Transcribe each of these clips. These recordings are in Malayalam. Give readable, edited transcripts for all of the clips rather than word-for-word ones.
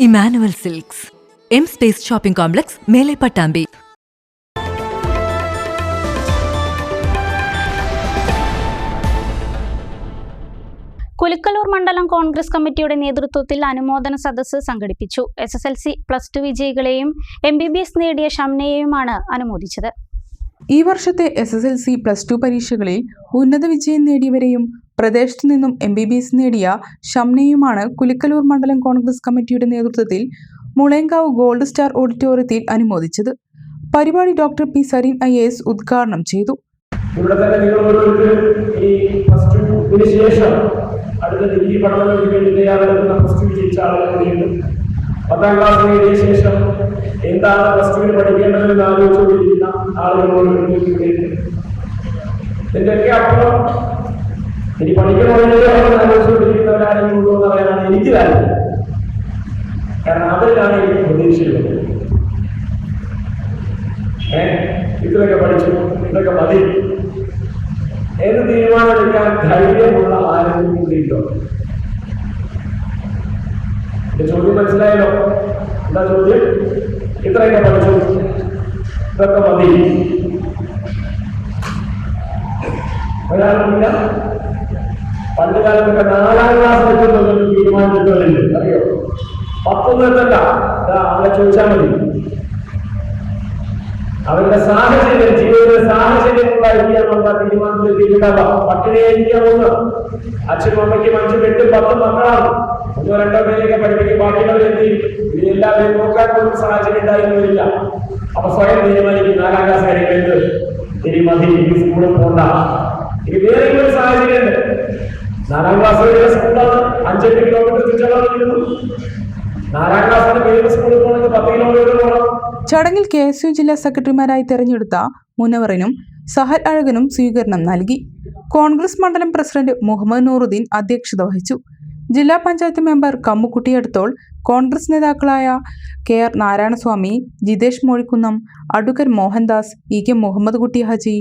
Emmanuel silks, M space shopping complex, മേലെ പട്ടാമ്പി. കുലിക്കലൂർ മണ്ഡലം കോൺഗ്രസ് കമ്മിറ്റിയുടെ നേതൃത്വത്തിൽ അനുമോദന സദസ്സ് സംഘടിപ്പിച്ചു. SSLC +2 വിജയികളെയും MBBS നേടിയ ഷംനയെയുമാണ് അനുമോദിച്ചത്. ഈ വർഷത്തെ SSLC +2 പരീക്ഷകളിൽ ഉന്നത വിജയം നേടിയവരെയും പ്രദേശത്തു നിന്നും MBBS നേടിയ ഷംനയുമാണ് കുലിക്കലൂർ മണ്ഡലം കോൺഗ്രസ് കമ്മിറ്റിയുടെ നേതൃത്വത്തിൽ മുളയങ്കാവ് ഗോൾഡ് സ്റ്റാർ ഓഡിറ്റോറിയത്തിൽ അനുമോദിച്ചത്. പരിപാടി ഡോക്ടർ P. സരീൻ IAS ഉദ്ഘാടനം ചെയ്തു. ഇവിടെ തന്നെ നിങ്ങൾ ഈ +2 ശേഷം അടുത്ത ഡിഗ്രി പഠനങ്ങൾക്ക് വേണ്ടി തയ്യാറെടുക്കുന്ന +2 വിജയിച്ച ആളുകളുണ്ട്. 10ാം ക്ലാസ് നേടിയ ശേഷം എന്താണ് +2 പഠിക്കേണ്ടതെന്ന് ആലോചിച്ചുകൊണ്ടിരിക്കുന്ന ആളുകളോട് ഇതിൻ്റെയൊക്കെ അപ്പുറം ഇനി പഠിക്കണമെങ്കിൽ ആലോചിച്ചുകൊണ്ടിരിക്കുന്നവരാരെങ്കിലും ഉള്ളൂ എന്ന് പറയാനാണ് എനിക്ക് താല്പര്യം. കാരണം അവരിലാണ് എനിക്ക് പ്രതീക്ഷയുള്ളത്. ഇതൊക്കെ പഠിച്ചു, ഇതൊക്കെ മതി ഏത് തീരുമാനമെടുക്കാൻ ധൈര്യമുള്ള ആരെങ്കിലും കൂടിയിട്ടോ? എന്റെ ചോദ്യം മനസ്സിലായല്ലോ? എന്താ ചോദ്യം? ഇത്രയൊക്കെ പഠിച്ചു, ഇതൊക്കെ മതി. ഒരാളില്ല. പണ്ട് കാലത്തൊക്കെ 4ാം ക്ലാസ് എത്തുന്നതൊരു തീരുമാനമെടുക്കുന്നവരുണ്ട്, അറിയോ? 10 എത്തണ്ട, അവളെ ചോദിച്ചാൽ മതി. അവരുടെ സാഹചര്യം, ജീവിതത്തിലെ സാഹചര്യമുണ്ടായിരിക്കാനുള്ള തീരുമാനത്തിലെത്തിയിട്ടുണ്ടാവാം. പട്ടിണിയായിരിക്കാവുന്ന അച്ഛനും അമ്മയ്ക്കും 5, 8, 10 മക്കളാണ്. 1, 2 പേരെയൊക്കെ പഠിപ്പിക്കും, ബാക്കിയുള്ളവരെത്തി എല്ലാവരെയും നോക്കാൻ പോലും സാഹചര്യം ഉണ്ടായിരുന്നില്ല. അപ്പൊ സ്വയം തീരുമാനിക്കും 4ാം ക്ലാസ് കഴിയുന്നത് ഇനി മതി, ഈ സ്കൂളിൽ പോണ്ട. ഇനി വേറെ ഒരു സാഹചര്യം ഉണ്ട്. 4ാം ക്ലാസ് വരെ സ്കൂളാണ്, 5-8 കിലോമീറ്റർ ചുറ്റളവിലിരുന്നു. 4ാം ക്ലാസ്സിന് വേറെ സ്കൂളിൽ പോകണമെങ്കിൽ 10 കിലോമീറ്റർ പോകണം. ചടങ്ങിൽ KSU ജില്ലാ സെക്രട്ടറിമാരായി തെരഞ്ഞെടുത്ത മുനവറിനും സഹൽ അഴകനും സ്വീകരണം നൽകി. കോൺഗ്രസ് മണ്ഡലം പ്രസിഡന്റ് മുഹമ്മദ് നൂറുദ്ദീൻ അധ്യക്ഷത വഹിച്ചു. ജില്ലാ പഞ്ചായത്ത് മെമ്പർ കമ്മുക്കുട്ടി അടുത്തോൾ, കോൺഗ്രസ് നേതാക്കളായ KR Narayanaswamy, Jithesh Mozhikunnam, advocate Mohandas, EK Muhammad Kutty Haji,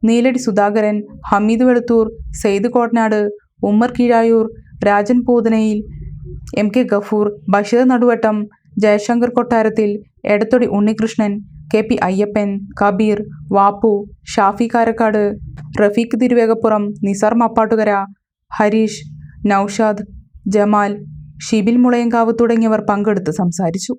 Neeladi Sudhakaran, Hameed Veluthur, Syed Kottanad, Ummer Keezhayur, Rajan പൂതനയിൽ, MK Gafoor, Basheer Naduvattom, Jaishankar കൊട്ടാരത്തിൽ, എടത്തൊടി ഉണ്ണികൃഷ്ണൻ, KP അയ്യപ്പൻ, കബീർ, വാപ്പു, ഷാഫി കാരക്കാട്, റഫീഖ് തിരുവേഗപ്പുറം, നിസാർ മപ്പാട്ടുകര, ഹരീഷ്, നൌഷാദ്, ജമാൽ, ഷിബിൽ മുളയങ്കാവ് തുടങ്ങിയവർ പങ്കെടുത്ത് സംസാരിച്ചു.